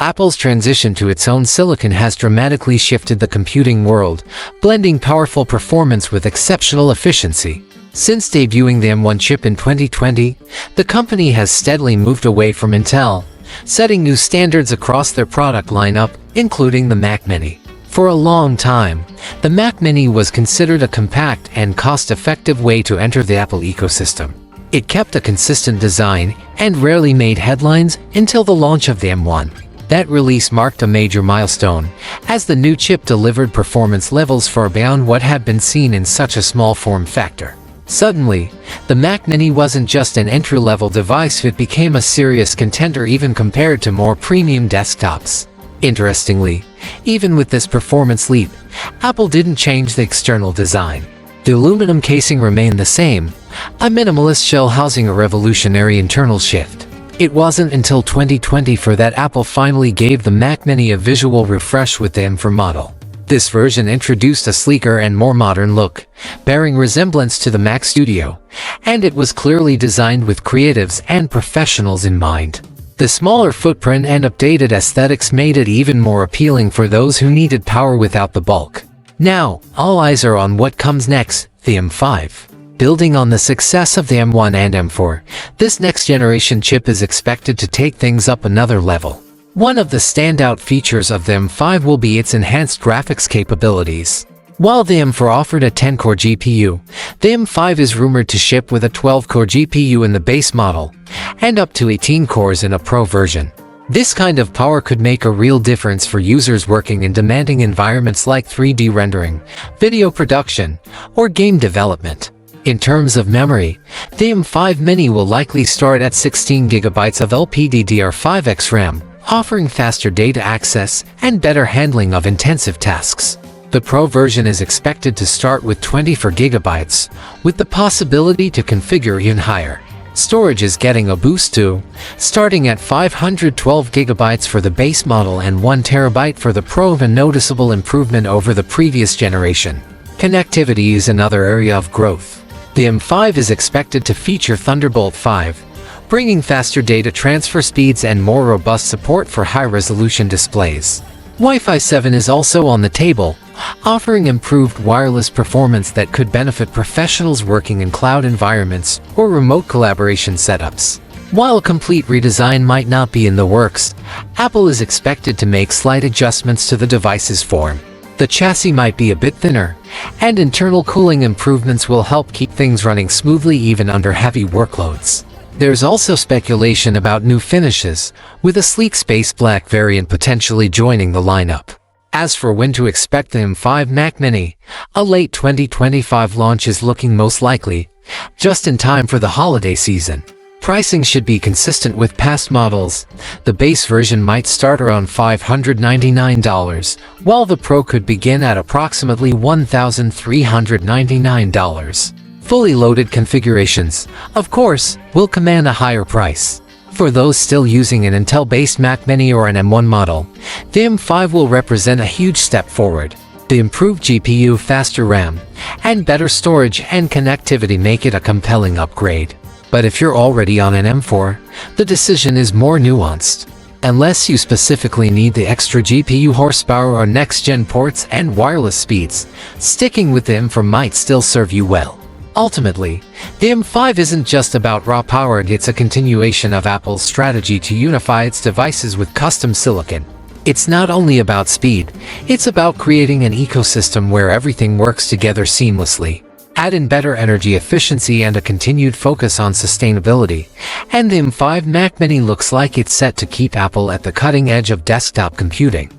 Apple's transition to its own silicon has dramatically shifted the computing world, blending powerful performance with exceptional efficiency. Since debuting the M1 chip in 2020, the company has steadily moved away from Intel, setting new standards across their product lineup, including the Mac Mini. For a long time, the Mac Mini was considered a compact and cost-effective way to enter the Apple ecosystem. It kept a consistent design and rarely made headlines until the launch of the M1. That release marked a major milestone, as the new chip delivered performance levels far beyond what had been seen in such a small form factor. Suddenly, the Mac Mini wasn't just an entry-level device, it became a serious contender even compared to more premium desktops. Interestingly, even with this performance leap, Apple didn't change the external design. The aluminum casing remained the same, a minimalist shell housing a revolutionary internal shift. It wasn't until 2024 that Apple finally gave the Mac Mini a visual refresh with the M4 model. This version introduced a sleeker and more modern look, bearing resemblance to the Mac Studio, and it was clearly designed with creatives and professionals in mind. The smaller footprint and updated aesthetics made it even more appealing for those who needed power without the bulk. Now, all eyes are on what comes next, the M5. Building on the success of the M1 and M4, this next-generation chip is expected to take things up another level. One of the standout features of the M5 will be its enhanced graphics capabilities. While the M4 offered a 10-core GPU, the M5 is rumored to ship with a 12-core GPU in the base model, and up to 18 cores in a Pro version. This kind of power could make a real difference for users working in demanding environments like 3D rendering, video production, or game development. In terms of memory, the M5 Mini will likely start at 16 GB of LPDDR5X RAM, offering faster data access and better handling of intensive tasks. The Pro version is expected to start with 24 GB, with the possibility to configure even higher. Storage is getting a boost too, starting at 512 GB for the base model and 1 TB for the Pro, a noticeable improvement over the previous generation. Connectivity is another area of growth. The M5 is expected to feature Thunderbolt 5, bringing faster data transfer speeds and more robust support for high-resolution displays. Wi-Fi 7 is also on the table, offering improved wireless performance that could benefit professionals working in cloud environments or remote collaboration setups. While a complete redesign might not be in the works, Apple is expected to make slight adjustments to the device's form. The chassis might be a bit thinner, and internal cooling improvements will help keep things running smoothly even under heavy workloads. There's also speculation about new finishes, with a sleek space black variant potentially joining the lineup. As for when to expect the M5 Mac Mini, a late 2025 launch is looking most likely, just in time for the holiday season. Pricing should be consistent with past models. The base version might start around $599, while the Pro could begin at approximately $1,399. Fully loaded configurations, of course, will command a higher price. For those still using an Intel-based Mac Mini or an M1 model, the M5 will represent a huge step forward. The improved GPU, faster RAM, and better storage and connectivity make it a compelling upgrade. But if you're already on an M4, the decision is more nuanced. Unless you specifically need the extra GPU horsepower or next-gen ports and wireless speeds, sticking with the M4 might still serve you well. Ultimately, the M5 isn't just about raw power, it's a continuation of Apple's strategy to unify its devices with custom silicon. It's not only about speed, it's about creating an ecosystem where everything works together seamlessly. Add in better energy efficiency and a continued focus on sustainability, and the M5 Mac Mini looks like it's set to keep Apple at the cutting edge of desktop computing.